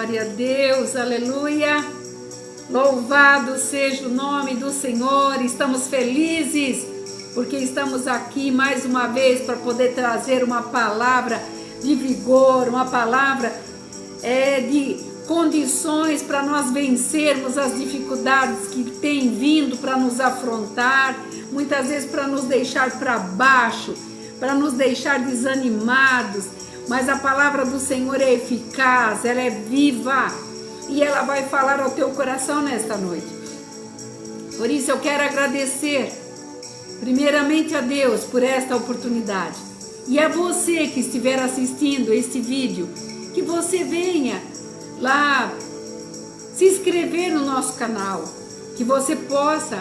Glória a Deus, aleluia. Louvado seja o nome do Senhor. Estamos felizes porque estamos aqui mais uma vez para poder trazer uma palavra de vigor, uma palavra de condições para nós vencermos as dificuldades que têm vindo para nos afrontar, muitas vezes para nos deixar para baixo, para nos deixar desanimados. Mas a palavra do Senhor é eficaz, ela é viva e ela vai falar ao teu coração nesta noite. Por isso eu quero agradecer primeiramente a Deus por esta oportunidade. E a você que estiver assistindo este vídeo, que você venha lá se inscrever no nosso canal, que você possa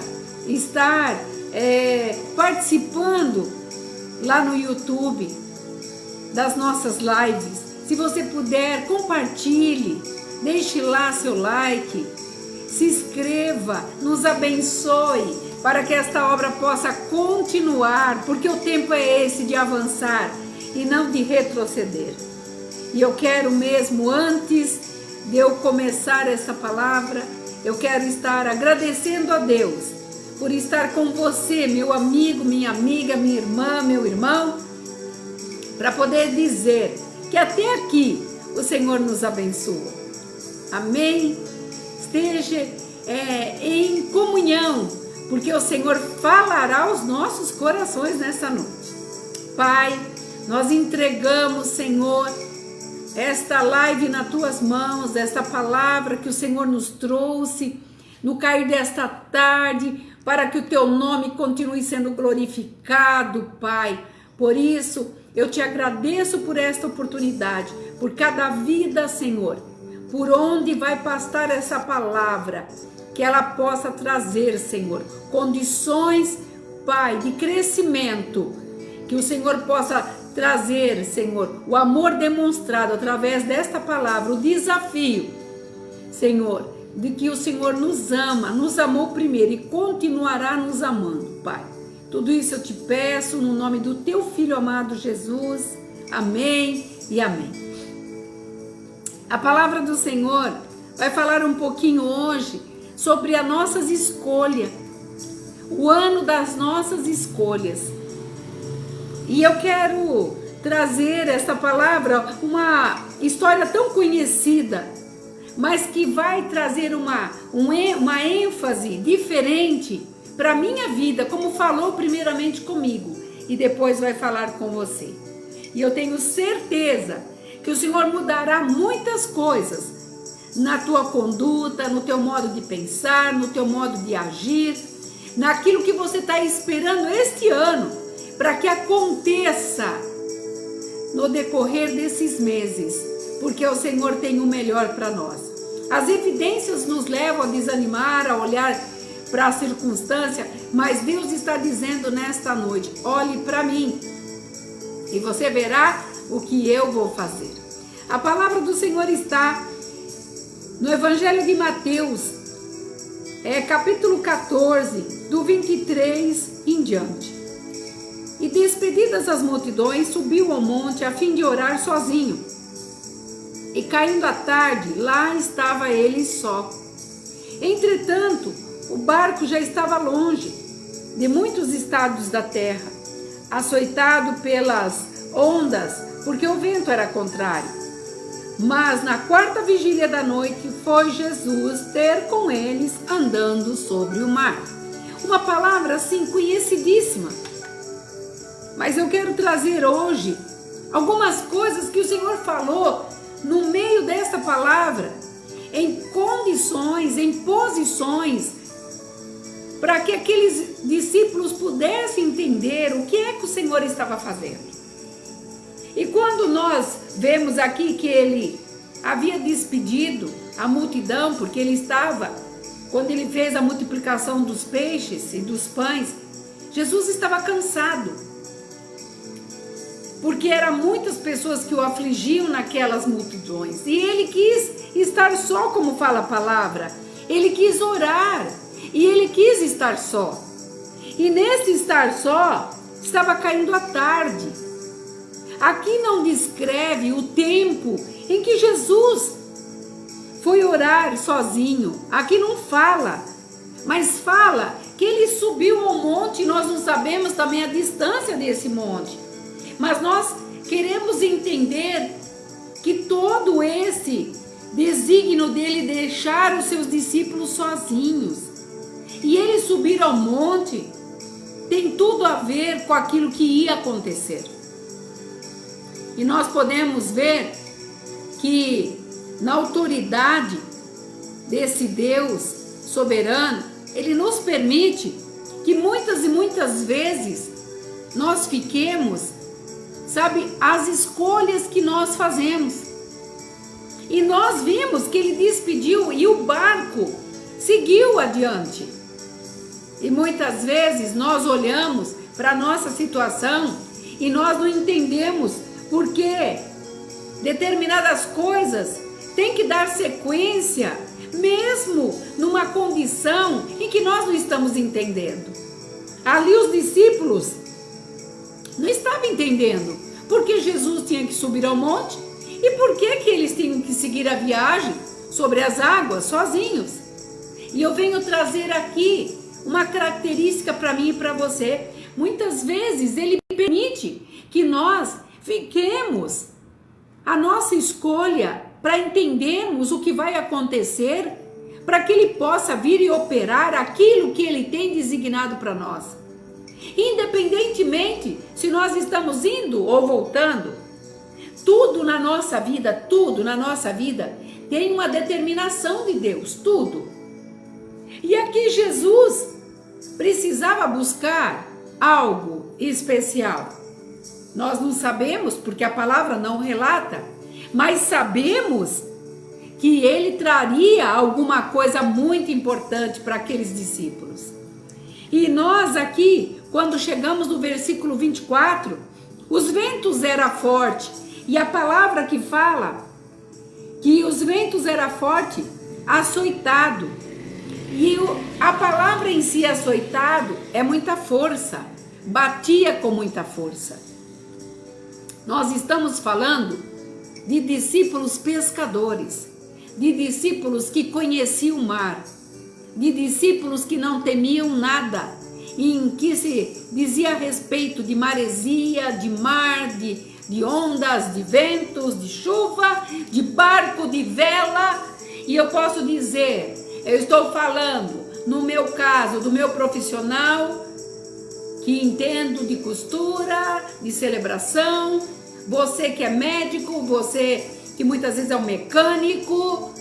estar participando lá no YouTube das nossas lives. Se você puder, compartilhe, deixe lá seu like, se inscreva, nos abençoe para que esta obra possa continuar, porque o tempo é esse de avançar e não de retroceder. E eu quero mesmo, antes de eu começar essa palavra, eu quero estar agradecendo a Deus por estar com você, meu amigo, minha amiga, minha irmã, meu irmão, para poder dizer que até aqui o Senhor nos abençoa. Amém? Esteja em comunhão, porque o Senhor falará aos nossos corações nessa noite. Pai, nós entregamos, Senhor, esta live nas tuas mãos, esta palavra que o Senhor nos trouxe no cair desta tarde, para que o teu nome continue sendo glorificado, Pai. Por isso, eu te agradeço por esta oportunidade, por cada vida, Senhor, por onde vai pastar essa palavra, que ela possa trazer, Senhor, condições, Pai, de crescimento, que o Senhor possa trazer, Senhor, o amor demonstrado através desta palavra, o desafio, Senhor, de que o Senhor nos ama, nos amou primeiro e continuará nos amando, Pai. Tudo isso eu te peço no nome do teu Filho amado Jesus. Amém e amém. A palavra do Senhor vai falar um pouquinho hoje sobre as nossas escolhas, o ano das nossas escolhas. E eu quero trazer essa palavra, uma história tão conhecida, mas que vai trazer uma ênfase diferente para a minha vida, como falou primeiramente comigo e depois vai falar com você. E eu tenho certeza que o Senhor mudará muitas coisas na tua conduta, no teu modo de pensar, no teu modo de agir, naquilo que você está esperando este ano, para que aconteça no decorrer desses meses, porque o Senhor tem o melhor para nós. As evidências nos levam a desanimar, a olhar para a circunstância, mas Deus está dizendo nesta noite: olhe para mim e você verá o que eu vou fazer. A palavra do Senhor está no Evangelho de Mateus, capítulo 14, do 23 em diante. E despedidas as multidões, subiu ao monte a fim de orar sozinho. E caindo a tarde, lá estava ele só. Entretanto, o barco já estava longe de muitos estados da terra, açoitado pelas ondas, porque o vento era contrário. Mas na quarta vigília da noite foi Jesus ter com eles andando sobre o mar. Uma palavra assim conhecidíssima. Mas eu quero trazer hoje algumas coisas que o Senhor falou no meio desta palavra, em condições, em posições, para que aqueles discípulos pudessem entender o que é que o Senhor estava fazendo. E quando nós vemos aqui que ele havia despedido a multidão, porque ele estava, quando ele fez a multiplicação dos peixes e dos pães, Jesus estava cansado, porque eram muitas pessoas que o afligiam naquelas multidões, e ele quis estar só, como fala a palavra, ele quis orar, e ele quis estar só. E nesse estar só, estava caindo a tarde. Aqui não descreve o tempo em que Jesus orar sozinho. Aqui não fala, mas fala que ele subiu ao monte. Nós não sabemos também a distância desse monte, mas nós queremos entender que todo esse desígnio dele deixar os seus discípulos sozinhos e ele subir ao monte tem tudo a ver com aquilo que ia acontecer. E nós podemos ver que na autoridade desse Deus soberano, ele nos permite que muitas e muitas vezes nós fiquemos, sabe, as escolhas que nós fazemos. E nós vimos que ele despediu e o barco seguiu adiante. E muitas vezes nós olhamos para a nossa situação e nós não entendemos por que determinadas coisas têm que dar sequência, mesmo numa condição em que nós não estamos entendendo. Ali os discípulos não estavam entendendo por que Jesus tinha que subir ao monte e por que eles tinham que seguir a viagem sobre as águas sozinhos. E eu venho trazer aqui uma característica para mim e para você. Muitas vezes ele permite que nós fiquemos a nossa escolha para entendermos o que vai acontecer, para que ele possa vir e operar aquilo que ele tem designado para nós. Independentemente se nós estamos indo ou voltando, tudo na nossa vida tem uma determinação de Deus, tudo. E aqui Jesus precisava buscar algo especial. Nós não sabemos, porque a palavra não relata, mas sabemos que ele traria alguma coisa muito importante para aqueles discípulos. E nós aqui, quando chegamos no versículo 24, os ventos eram fortes, e a palavra que fala que os ventos eram fortes, açoitado. E a palavra em si, açoitado, é muita força, batia com muita força. Nós estamos falando de discípulos pescadores, de discípulos que conheciam o mar, de discípulos que não temiam nada, em que se dizia a respeito de maresia, de mar, de ondas, de ventos, de chuva, de barco, de vela. E eu posso dizer, eu estou falando, no meu caso, do meu profissional, que entendo de costura, de celebração, você que é médico, você que muitas vezes é um mecânico,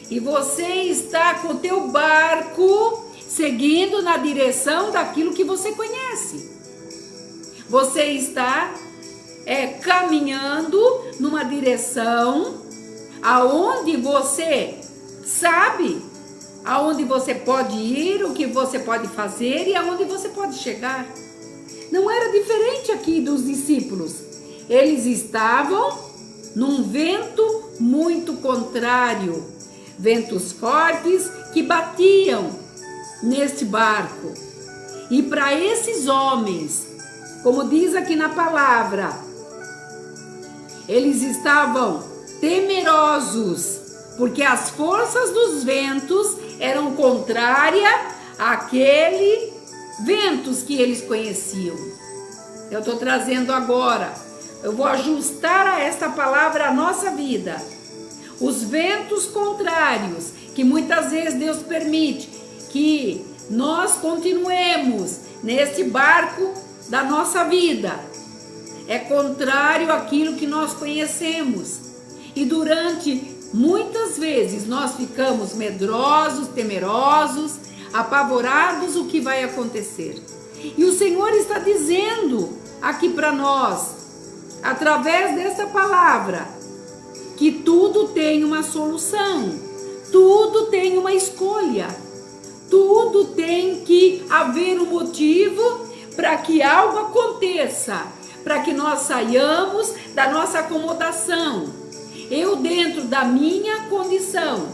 e você está com o teu barco seguindo na direção daquilo que você conhece. Você está caminhando numa direção aonde você sabe aonde você pode ir, o que você pode fazer e aonde você pode chegar. Não era diferente aqui dos discípulos. Eles estavam num vento muito contrário, ventos fortes que batiam neste barco. E para esses homens, como diz aqui na palavra, eles estavam temerosos, porque as forças dos ventos eram contrárias àqueles ventos que eles conheciam. Eu estou trazendo agora, eu vou ajustar a esta palavra a nossa vida. Os ventos contrários, que muitas vezes Deus permite que nós continuemos nesse barco da nossa vida, é contrário àquilo que nós conhecemos. E durante muitas vezes nós ficamos medrosos, temerosos, apavorados o que vai acontecer. E o Senhor está dizendo aqui para nós, através dessa palavra, que tudo tem uma solução, tudo tem uma escolha, tudo tem que haver um motivo para que algo aconteça, para que nós saiamos da nossa acomodação. Eu, dentro da minha condição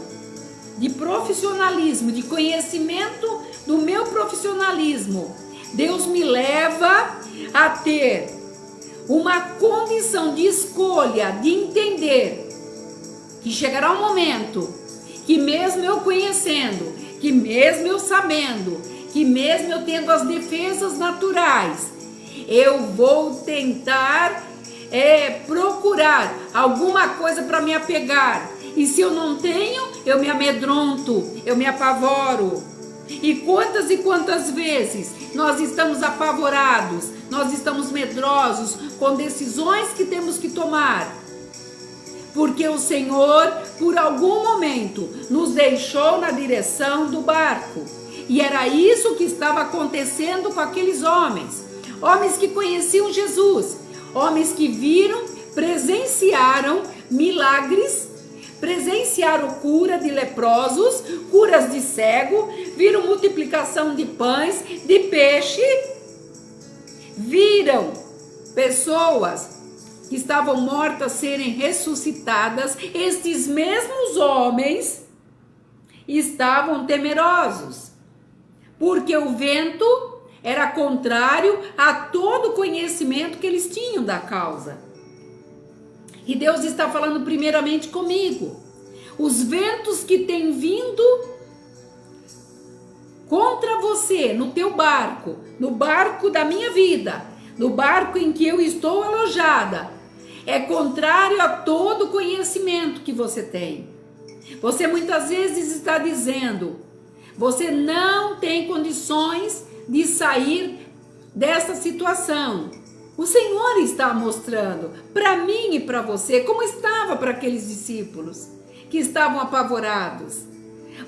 de profissionalismo, de conhecimento do meu profissionalismo, Deus me leva a ter uma condição de escolha, de entender que chegará um momento que mesmo eu conhecendo, que mesmo eu sabendo, que mesmo eu tendo as defesas naturais, eu vou tentar procurar alguma coisa para me apegar. E se eu não tenho, eu me amedronto, eu me apavoro. E quantas vezes nós estamos apavorados, nós estamos medrosos com decisões que temos que tomar, porque o Senhor, por algum momento, nos deixou na direção do barco. E era isso que estava acontecendo com aqueles homens. Homens que conheciam Jesus, homens que viram, presenciaram milagres, presenciaram cura de leprosos, curas de cego, viram multiplicação de pães, de peixe, viram pessoas que estavam mortas serem ressuscitadas. Estes mesmos homens estavam temerosos, porque o vento era contrário a todo o conhecimento que eles tinham da causa. E Deus está falando primeiramente comigo. Os ventos que têm vindo contra você, no teu barco, no barco da minha vida, no barco em que eu estou alojada, é contrário a todo o conhecimento que você tem. Você muitas vezes está dizendo, você não tem condições de sair dessa situação. O Senhor está mostrando para mim e para você como estava para aqueles discípulos que estavam apavorados.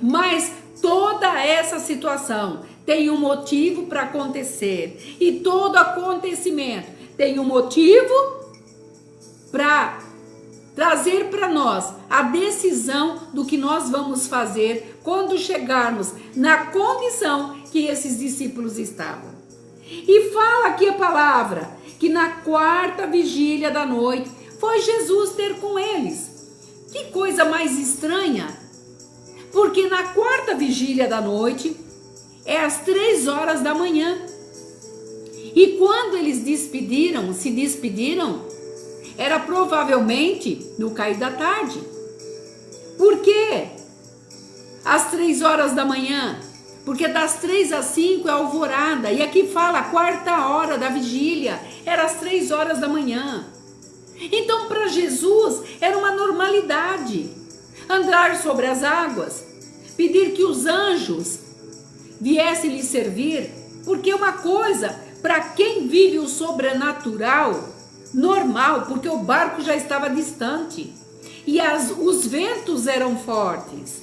Mas toda essa situação tem um motivo para acontecer. E todo acontecimento tem um motivo para trazer para nós a decisão do que nós vamos fazer quando chegarmos na condição que esses discípulos estavam. E fala aqui a palavra que na quarta vigília da noite foi Jesus ter com eles. Que coisa mais estranha, porque na quarta vigília da noite é às 3 horas da manhã. E quando eles se despediram, era provavelmente no cair da tarde. Por quê? Às 3 horas da manhã, porque das 3 às 5 é alvorada, e aqui fala a quarta hora da vigília, era às 3 horas da manhã. Então para Jesus era uma normalidade andar sobre as águas, pedir que os anjos viessem lhe servir, porque uma coisa, para quem vive o sobrenatural, normal, porque o barco já estava distante, e os ventos eram fortes.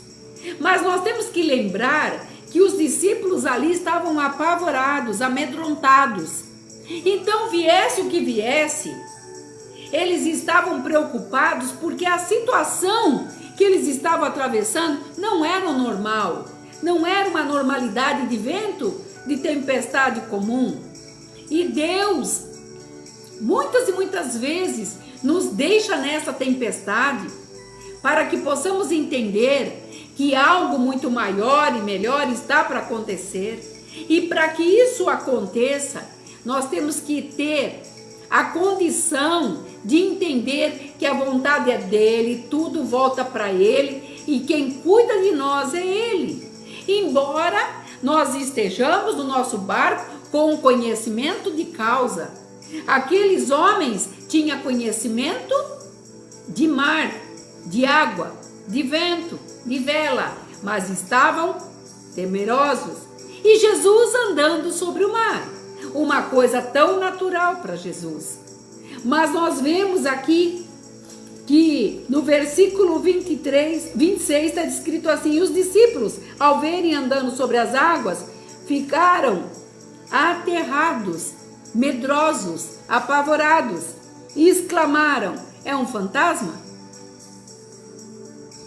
Mas nós temos que lembrar que os discípulos ali estavam apavorados, amedrontados. Então, viesse o que viesse, eles estavam preocupados porque a situação que eles estavam atravessando não era o normal, não era uma normalidade de vento, de tempestade comum. E Deus, muitas e muitas vezes, nos deixa nessa tempestade para que possamos entender que algo muito maior e melhor está para acontecer. E para que isso aconteça, nós temos que ter a condição de entender que a vontade é dele, tudo volta para ele e quem cuida de nós é ele. Embora nós estejamos no nosso barco com conhecimento de causa, aqueles homens tinham conhecimento de mar, de água, de vento, de vela, mas estavam temerosos. E Jesus andando sobre o mar, uma coisa tão natural para Jesus. Mas nós vemos aqui que no versículo 26 está escrito assim: e os discípulos, ao verem andando sobre as águas, ficaram aterrados, medrosos, apavorados, e exclamaram: é um fantasma?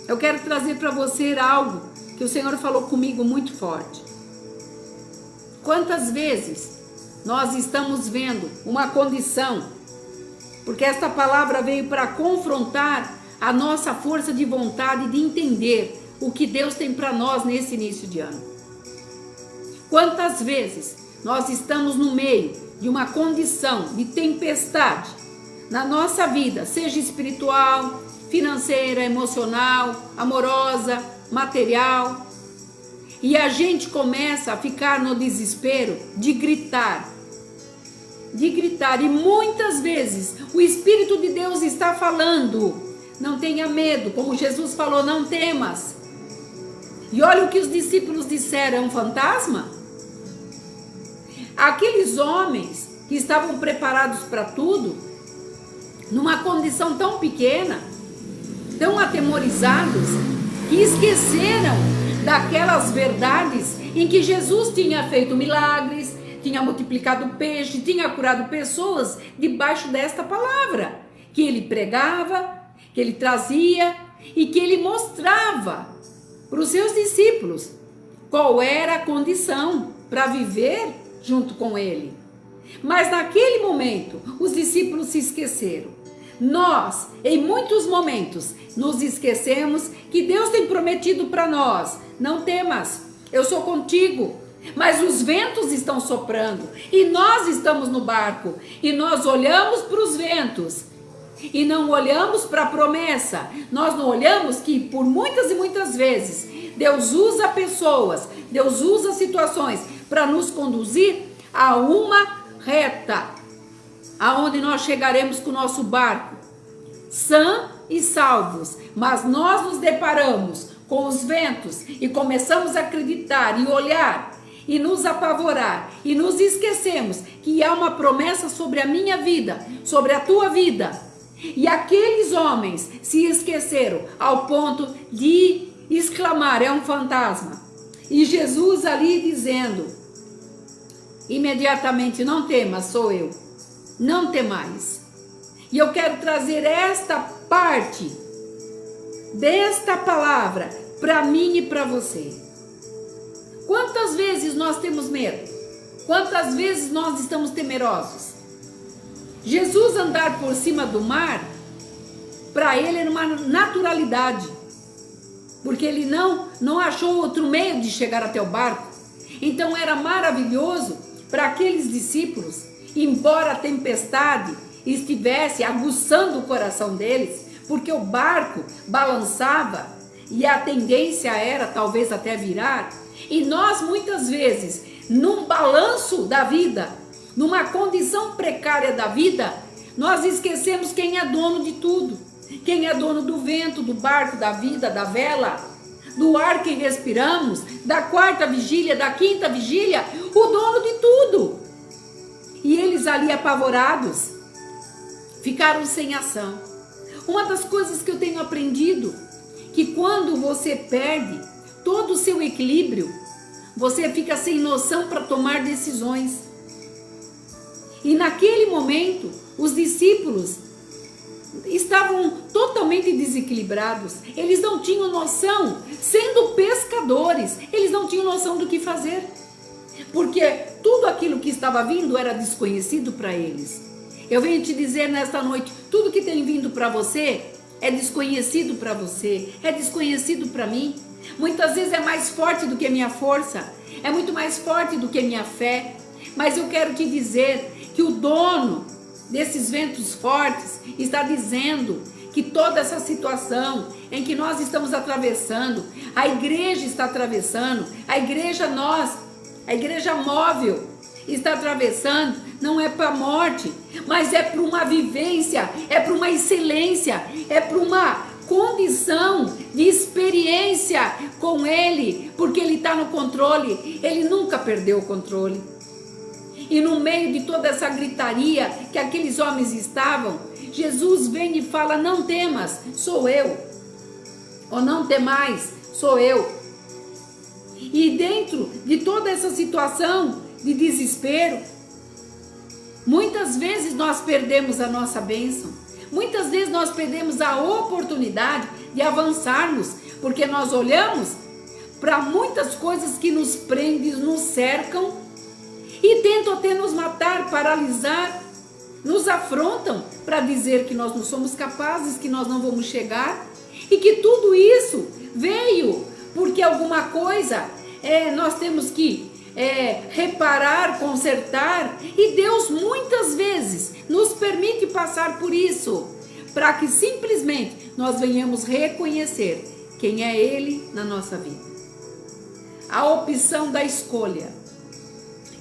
Eu quero trazer para você algo que o Senhor falou comigo muito forte. Quantas vezes nós estamos vendo uma condição, porque esta palavra veio para confrontar a nossa força de vontade de entender o que Deus tem para nós nesse início de ano. Quantas vezes nós estamos no meio de uma condição de tempestade na nossa vida, seja espiritual, financeira, emocional, amorosa, material. E a gente começa a ficar no desespero de gritar. E muitas vezes o Espírito de Deus está falando: não tenha medo, como Jesus falou, não temas. E olha o que os discípulos disseram: é um fantasma? Aqueles homens que estavam preparados para tudo, numa condição tão pequena, tão atemorizados, que esqueceram daquelas verdades em que Jesus tinha feito milagres, tinha multiplicado peixe, tinha curado pessoas debaixo desta palavra, que ele pregava, que ele trazia e que ele mostrava para os seus discípulos qual era a condição para viver junto com ele. Mas naquele momento, os discípulos se esqueceram. Nós, em muitos momentos, nos esquecemos que Deus tem prometido para nós: não temas, eu sou contigo. Mas os ventos estão soprando e nós estamos no barco e nós olhamos para os ventos e não olhamos para a promessa. Nós não olhamos que por muitas e muitas vezes Deus usa pessoas, Deus usa situações para nos conduzir a uma reta, aonde nós chegaremos com o nosso barco sã e salvos. Mas nós nos deparamos com os ventos e começamos a acreditar e olhar e nos apavorar e nos esquecemos que há uma promessa sobre a minha vida, sobre a tua vida. E aqueles homens se esqueceram ao ponto de exclamar: é um fantasma. E Jesus ali dizendo imediatamente: não temas, sou eu, não temais. E eu quero trazer esta parte desta palavra para mim e para você. Quantas vezes nós temos medo? Quantas vezes nós estamos temerosos? Jesus andar por cima do mar, para ele era uma naturalidade, porque ele não achou outro meio de chegar até o barco. Então era maravilhoso para aqueles discípulos, embora a tempestade estivesse aguçando o coração deles, porque o barco balançava e a tendência era talvez até virar. E nós muitas vezes, num balanço da vida, numa condição precária da vida, nós esquecemos quem é dono de tudo. Quem é dono do vento, do barco, da vida, da vela, do ar que respiramos, da quarta vigília, da quinta vigília, o dono de tudo. E eles ali apavorados, ficaram sem ação. Uma das coisas que eu tenho aprendido, que quando você perde todo o seu equilíbrio, você fica sem noção para tomar decisões. E naquele momento, os discípulos estavam totalmente desequilibrados. Eles não tinham noção, sendo pescadores, eles não tinham noção do que fazer, porque tudo aquilo que estava vindo era desconhecido para eles. Eu venho te dizer nesta noite, tudo que tem vindo para você é desconhecido para você, é desconhecido para mim. Muitas vezes é mais forte do que a minha força, é muito mais forte do que a minha fé. Mas eu quero te dizer que o dono desses ventos fortes está dizendo que toda essa situação em que nós estamos atravessando, a igreja está atravessando, a igreja móvel está atravessando, não é para a morte, mas é para uma vivência, é para uma excelência, é para uma condição de experiência com Ele, porque Ele está no controle, Ele nunca perdeu o controle. E no meio de toda essa gritaria que aqueles homens estavam, Jesus vem e fala: não temas, sou eu. Ou não temais, sou eu. E dentro de toda essa situação de desespero, muitas vezes nós perdemos a nossa bênção. Muitas vezes nós perdemos a oportunidade de avançarmos, porque nós olhamos para muitas coisas que nos prendem, nos cercam e tentam até nos matar, paralisar, nos afrontam para dizer que nós não somos capazes, que nós não vamos chegar, e que tudo isso veio porque alguma coisa nós temos que reparar, consertar, e Deus muitas vezes nos permite passar por isso, para que simplesmente nós venhamos reconhecer quem é Ele na nossa vida. A opção da escolha.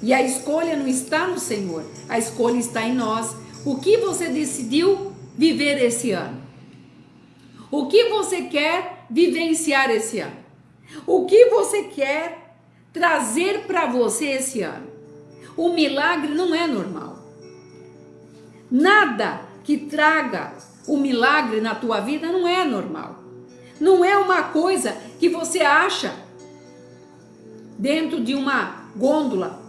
E a escolha não está no Senhor, a escolha está em nós. O que você decidiu viver esse ano? O que você quer vivenciar esse ano? O que você quer trazer para você esse ano? O milagre não é normal. Nada que traga o milagre na tua vida não é normal. Não é uma coisa que você acha dentro de uma gôndola,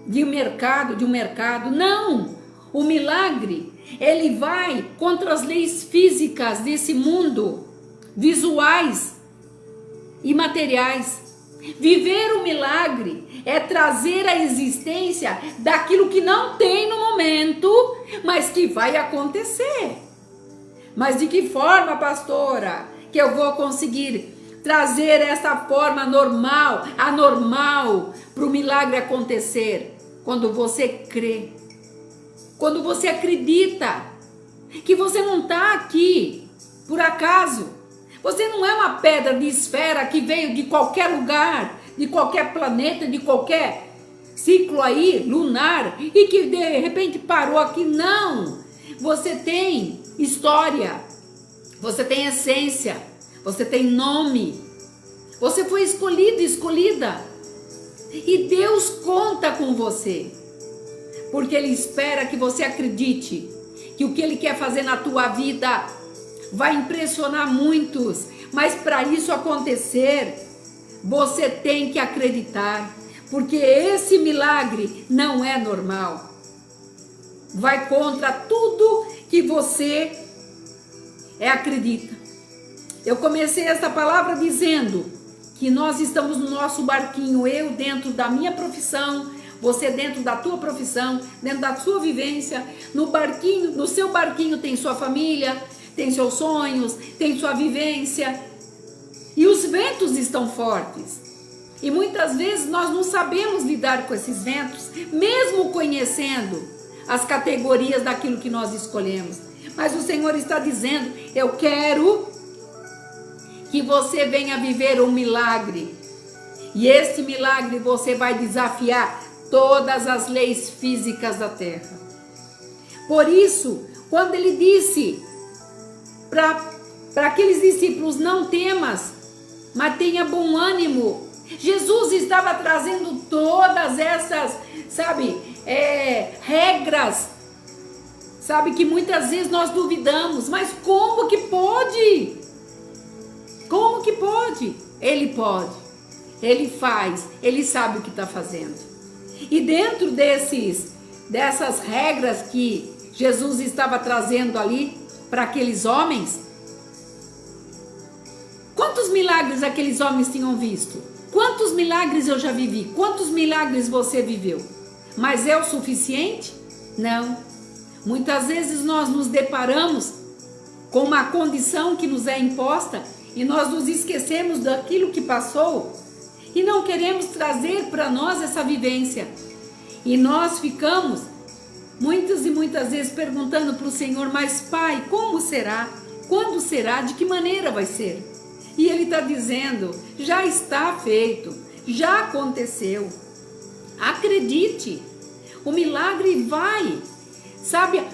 de um mercado. Não! O milagre, ele vai contra as leis físicas desse mundo, visuais e materiais. Viver o milagre é trazer a existência daquilo que não tem no momento, mas que vai acontecer. Mas de que forma, pastora, que eu vou conseguir trazer essa forma normal, anormal, para o milagre acontecer? Quando você crê, quando você acredita que você não está aqui por acaso. Você não é uma pedra de esfera que veio de qualquer lugar, de qualquer planeta, de qualquer ciclo aí, lunar, e que de repente parou aqui. Não! Você tem história, você tem essência, você tem nome, você foi escolhido, escolhida. E Deus conta com você, porque Ele espera que você acredite que o que Ele quer fazer na tua vida vai impressionar muitos, mas para isso acontecer, você tem que acreditar, porque esse milagre não é normal. Vai contra tudo que você acredita. Eu comecei essa palavra dizendo que nós estamos no nosso barquinho, eu dentro da minha profissão, você dentro da tua profissão, dentro da sua vivência. No barquinho, no seu barquinho tem sua família, tem seus sonhos, tem sua vivência. E os ventos estão fortes. E muitas vezes nós não sabemos lidar com esses ventos, mesmo conhecendo as categorias daquilo que nós escolhemos. Mas o Senhor está dizendo: eu quero que você venha viver um milagre. E esse milagre você vai desafiar todas as leis físicas da terra. Por isso, quando ele disse para aqueles discípulos: não temas, mas tenha bom ânimo. Jesus estava trazendo todas essas, regras, que muitas vezes nós duvidamos. Mas como que pode? Como que pode? Ele pode, Ele faz, Ele sabe o que está fazendo. E dentro dessas regras que Jesus estava trazendo ali para aqueles homens, quantos milagres aqueles homens tinham visto? Quantos milagres eu já vivi? Quantos milagres você viveu? Mas é o suficiente? Não. Muitas vezes nós nos deparamos com uma condição que nos é imposta e nós nos esquecemos daquilo que passou e não queremos trazer para nós essa vivência. E nós ficamos muitas e muitas vezes perguntando para o Senhor: mas Pai, como será? Quando será? De que maneira vai ser? E Ele está dizendo: já está feito, já aconteceu. Acredite, o milagre vai,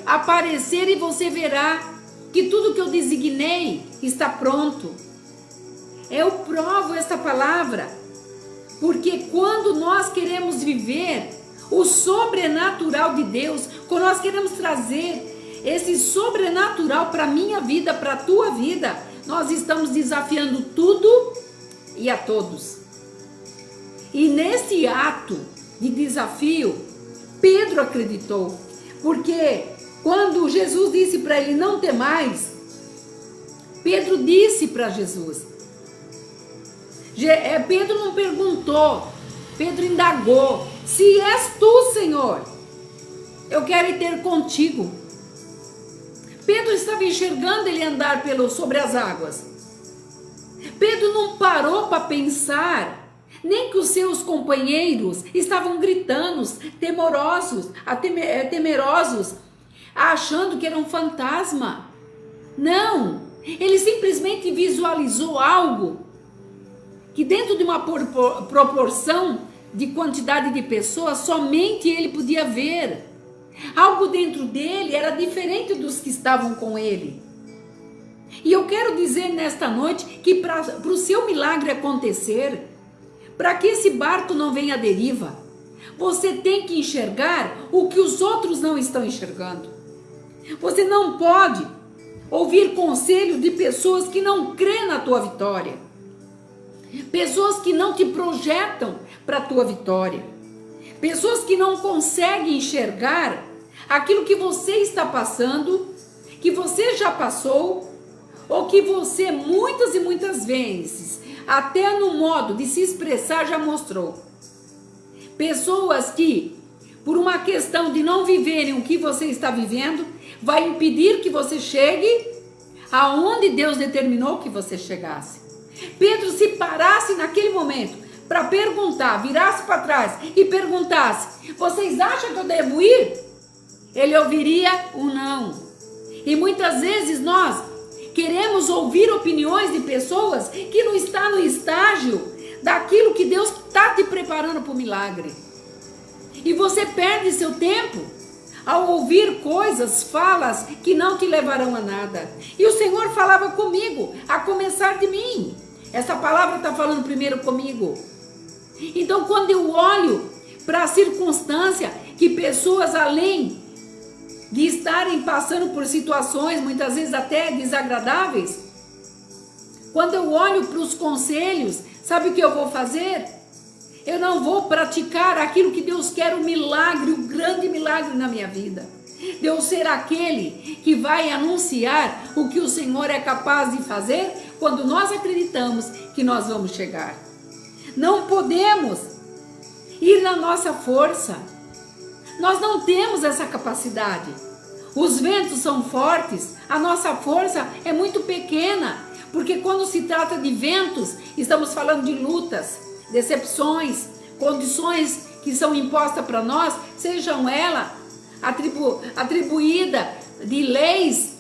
aparecer e você verá que tudo que eu designei está pronto. Eu provo esta palavra, porque quando nós queremos viver o sobrenatural de Deus, quando nós queremos trazer esse sobrenatural para a minha vida, para a tua vida, nós estamos desafiando tudo e a todos. E nesse ato de desafio, Pedro acreditou, porque quando Jesus disse para ele: não temais, Pedro disse para Jesus. Pedro não perguntou, Pedro indagou: se és tu, Senhor, eu quero ir ter contigo. Pedro estava enxergando ele andar sobre as águas. Pedro não parou para pensar, nem que os seus companheiros estavam gritando, temerosos, achando que era um fantasma. Não, Ele simplesmente visualizou algo que dentro de uma proporção de quantidade de pessoas, somente ele podia ver. Algo dentro dele era diferente dos que estavam com ele. E eu quero dizer nesta noite que para o seu milagre acontecer, para que esse barco não venha à deriva, você tem que enxergar o que os outros não estão enxergando. Você não pode ouvir conselho de pessoas que não crêem na tua vitória. Pessoas que não te projetam para a tua vitória. Pessoas que não conseguem enxergar aquilo que você está passando, que você já passou, ou que você muitas e muitas vezes, até no modo de se expressar, já mostrou. Pessoas que, por uma questão de não viverem o que você está vivendo, vai impedir que você chegue aonde Deus determinou que você chegasse. Pedro, se parasse naquele momento para perguntar, virasse para trás e perguntasse: vocês acham que eu devo ir? Ele ouviria o não. E muitas vezes nós queremos ouvir opiniões de pessoas que não estão no estágio daquilo que Deus está te preparando para o milagre. E você perde seu tempo ao ouvir coisas, falas que não te levarão a nada. E o Senhor falava comigo, a começar de mim. Essa palavra está falando primeiro comigo. Então, quando eu olho para a circunstância que pessoas, além de estarem passando por situações, muitas vezes até desagradáveis, quando eu olho para os conselhos, sabe o que eu vou fazer? Eu não vou praticar aquilo que Deus quer, o milagre, o grande milagre na minha vida. Deus ser aquele que vai anunciar o que o Senhor é capaz de fazer quando nós acreditamos que nós vamos chegar. Não podemos ir na nossa força. Nós não temos essa capacidade. Os ventos são fortes, a nossa força é muito pequena, porque quando se trata de ventos, estamos falando de lutas, decepções, condições que são impostas para nós, sejam elas atribuídas de leis,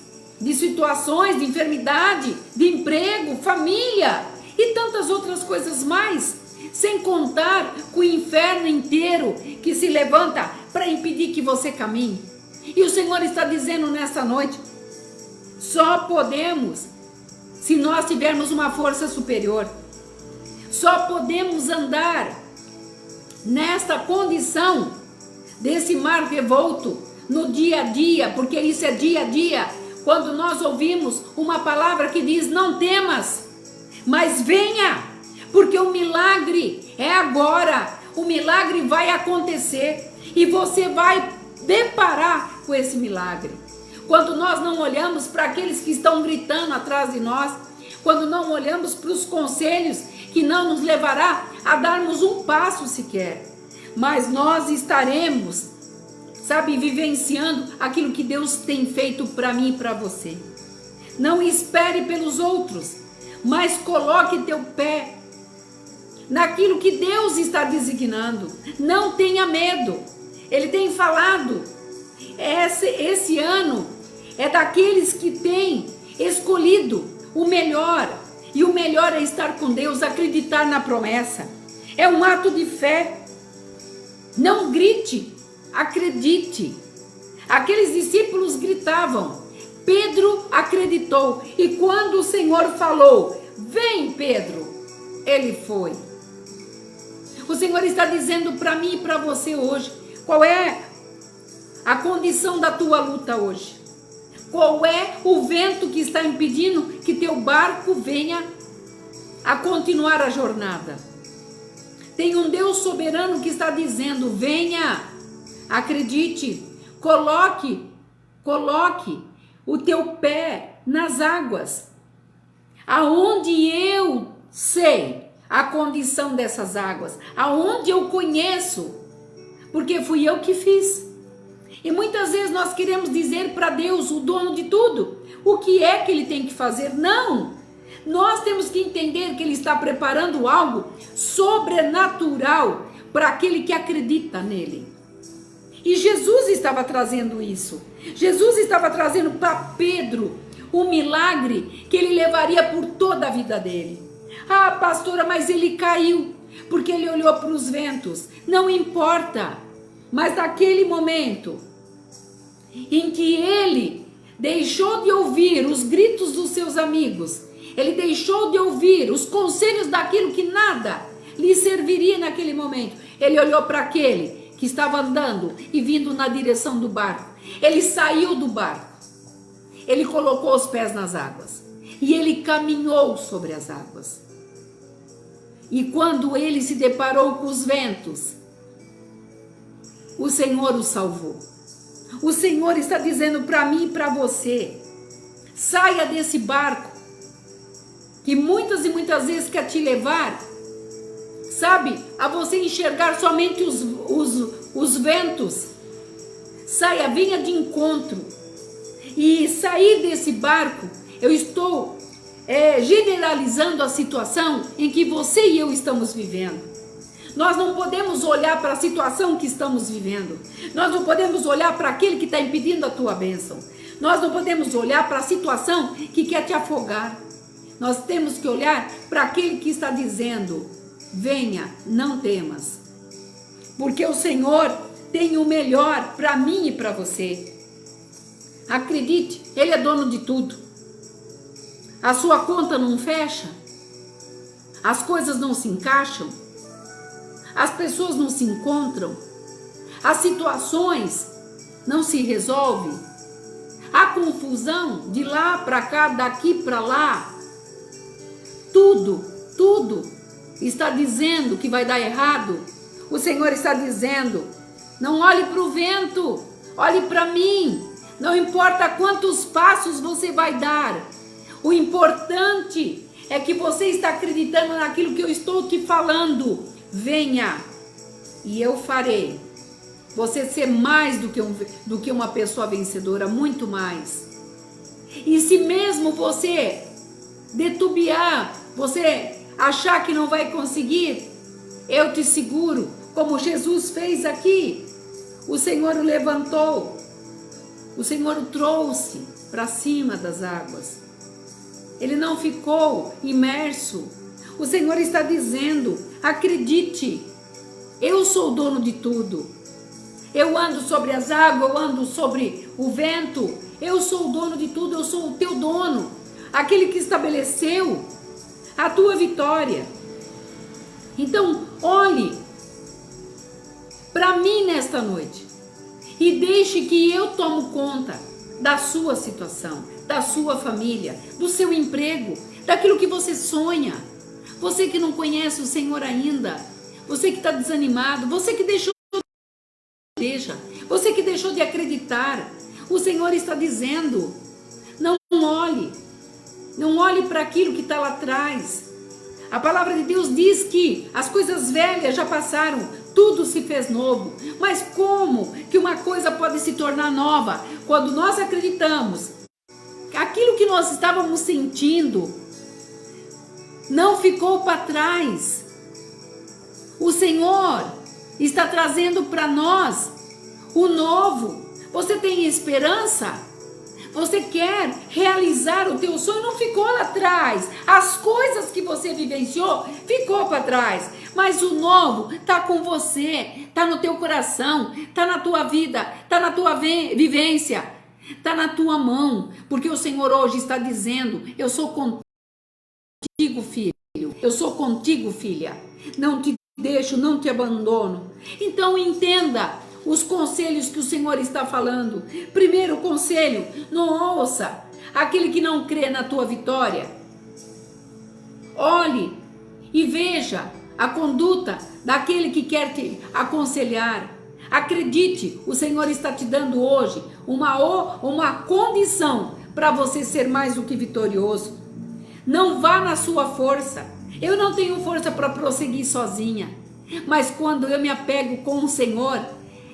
de situações, de enfermidade, de emprego, família e tantas outras coisas mais, sem contar com o inferno inteiro que se levanta para impedir que você caminhe. E o Senhor está dizendo nessa noite, só podemos se nós tivermos uma força superior. Só podemos andar nesta condição desse mar revolto no dia a dia, porque isso é dia a dia, quando nós ouvimos uma palavra que diz: não temas, mas venha, porque o milagre é agora, o milagre vai acontecer e você vai deparar com esse milagre. Quando nós não olhamos para aqueles que estão gritando atrás de nós, quando não olhamos para os conselhos que não nos levará a darmos um passo sequer, mas nós estaremos, vivenciando aquilo que Deus tem feito para mim e para você. Não espere pelos outros, mas coloque teu pé naquilo que Deus está designando. Não tenha medo. Ele tem falado, esse ano é daqueles que têm escolhido o melhor, e o melhor é estar com Deus, acreditar na promessa. É um ato de fé. Não grite, acredite. Aqueles discípulos gritavam, Pedro acreditou, e quando o Senhor falou: vem, Pedro, ele foi. O Senhor está dizendo para mim e para você hoje, qual é a condição da tua luta hoje? Qual é o vento que está impedindo que teu barco venha a continuar a jornada? Tem um Deus soberano que está dizendo: venha, acredite, coloque o teu pé nas águas, aonde eu sei a condição dessas águas, aonde eu conheço, porque fui eu que fiz. E muitas vezes nós queremos dizer para Deus, o dono de tudo, o que é que Ele tem que fazer. Não! Nós temos que entender que Ele está preparando algo sobrenatural para aquele que acredita nele. E Jesus estava trazendo isso. Jesus estava trazendo para Pedro um milagre que ele levaria por toda a vida dele. Ah, pastora, mas ele caiu porque ele olhou para os ventos. Não importa, mas naquele momento em que ele deixou de ouvir os gritos dos seus amigos, ele deixou de ouvir os conselhos daquilo que nada lhe serviria naquele momento, ele olhou para aquele que estava andando e vindo na direção do barco. Ele saiu do barco, ele colocou os pés nas águas e ele caminhou sobre as águas. E quando ele se deparou com os ventos, o Senhor o salvou. O Senhor está dizendo para mim e para você: saia desse barco que muitas e muitas vezes quer te levar, sabe, a você enxergar somente os ventos. Saia, venha de encontro. E sair desse barco, eu estou generalizando a situação em que você e eu estamos vivendo. Nós não podemos olhar para a situação que estamos vivendo. Nós não podemos olhar para aquele que está impedindo a tua bênção. Nós não podemos olhar para a situação que quer te afogar. Nós temos que olhar para aquele que está dizendo: venha, não temas. Porque o Senhor tem o melhor para mim e para você. Acredite, Ele é dono de tudo. A sua conta não fecha, as coisas não se encaixam, as pessoas não se encontram, as situações não se resolvem, a confusão de lá para cá, daqui para lá, tudo está dizendo que vai dar errado. O Senhor está dizendo: não olhe para o vento, olhe para mim. Não importa quantos passos você vai dar, o importante é que você está acreditando naquilo que eu estou te falando. Venha e eu farei você ser mais do que uma pessoa vencedora, muito mais. E se mesmo você detubiar, você achar que não vai conseguir, eu te seguro, como Jesus fez aqui. O Senhor o levantou, o Senhor o trouxe para cima das águas. Ele não ficou imerso. O Senhor está dizendo: acredite, eu sou o dono de tudo. Eu ando sobre as águas, eu ando sobre o vento. Eu sou o dono de tudo, eu sou o teu dono. Aquele que estabeleceu a tua vitória. Então, olhe para mim nesta noite e deixe que eu tomo conta da sua situação, da sua família, do seu emprego, daquilo que você sonha. Você que não conhece o Senhor ainda, você que está desanimado, você que deixou de igreja, você que deixou de acreditar, o Senhor está dizendo: não olhe para aquilo que está lá atrás. A palavra de Deus diz que as coisas velhas já passaram, tudo se fez novo. Mas como que uma coisa pode se tornar nova? Quando nós acreditamos que aquilo que nós estávamos sentindo não ficou para trás. O Senhor está trazendo para nós o novo. Você tem esperança? Você quer realizar o teu sonho? Não ficou lá atrás. As coisas que você vivenciou ficou para trás. Mas o novo está com você, está no teu coração, está na tua vida, está na tua vivência, está na tua mão. Porque o Senhor hoje está dizendo: eu sou contigo, filho. Eu sou contigo, filha. Não te deixo, não te abandono. Então entenda os conselhos que o Senhor está falando. Primeiro conselho: não ouça aquele que não crê na tua vitória. Olhe e veja a conduta daquele que quer te aconselhar. Acredite, o Senhor está te dando hoje uma condição para você ser mais do que vitorioso. Não vá na sua força. Eu não tenho força para prosseguir sozinha. Mas quando eu me apego com o Senhor,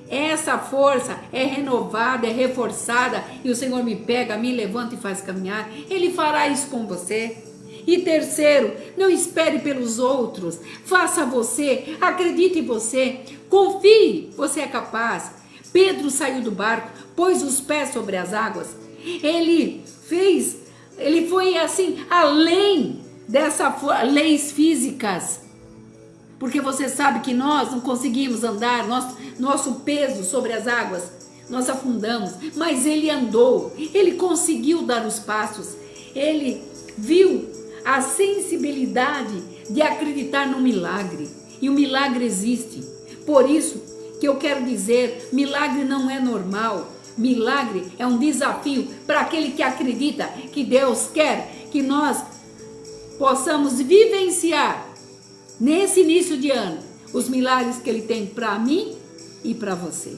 essa força é renovada, é reforçada, e o Senhor me pega, me levanta e faz caminhar. Ele fará isso com você. E terceiro, não espere pelos outros, faça você, acredite em você, confie, você é capaz. Pedro saiu do barco, pôs os pés sobre as águas, ele fez ele foi assim, além dessas leis físicas. Porque você sabe que nós não conseguimos andar, nosso peso sobre as águas, nós afundamos. Mas ele andou, ele conseguiu dar os passos, ele viu a sensibilidade de acreditar no milagre. E o milagre existe. Por isso que eu quero dizer, milagre não é normal. Milagre é um desafio para aquele que acredita que Deus quer que nós possamos vivenciar nesse início de ano os milagres que Ele tem para mim e para você.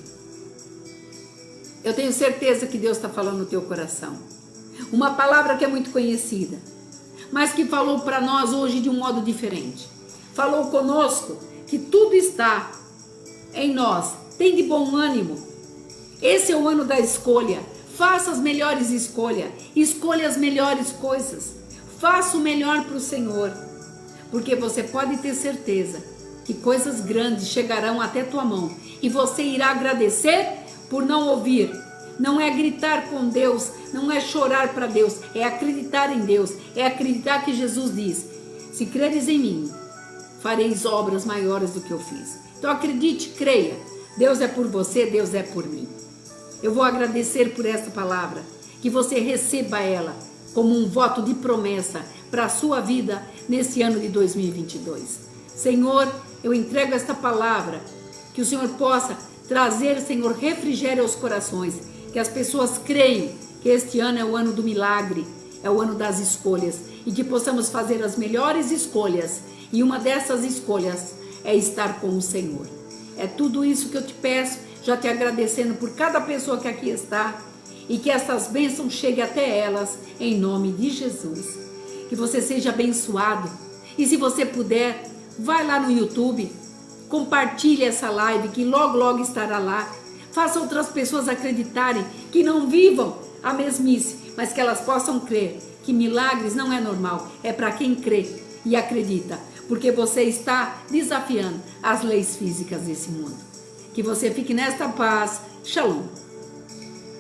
Eu tenho certeza que Deus está falando no teu coração. Uma palavra que é muito conhecida, mas que falou para nós hoje de um modo diferente. Falou conosco que tudo está em nós. Tem de bom ânimo. Esse é o ano da escolha. Faça as melhores escolhas. Escolha as melhores coisas. Faça o melhor para o Senhor. Porque você pode ter certeza que coisas grandes chegarão até tua mão. E você irá agradecer por não ouvir. Não é gritar com Deus, não é chorar para Deus, é acreditar em Deus, é acreditar que Jesus diz: se creres em mim, fareis obras maiores do que eu fiz. Então acredite, creia, Deus é por você, Deus é por mim. Eu vou agradecer por essa palavra, que você receba ela como um voto de promessa para a sua vida nesse ano de 2022. Senhor, eu entrego esta palavra, que o Senhor possa trazer, Senhor, refrigério aos corações, que as pessoas creiam que este ano é o ano do milagre, é o ano das escolhas, e que possamos fazer as melhores escolhas, e uma dessas escolhas é estar com o Senhor. É tudo isso que eu te peço, já te agradecendo por cada pessoa que aqui está, e que essas bênçãos cheguem até elas, em nome de Jesus. Que você seja abençoado, e se você puder, vai lá no YouTube, compartilhe essa live, que logo, logo estará lá. Faça outras pessoas acreditarem, que não vivam a mesmice, mas que elas possam crer que milagres não é normal, é para quem crê e acredita, porque você está desafiando as leis físicas desse mundo. Que você fique nesta paz. Shalom.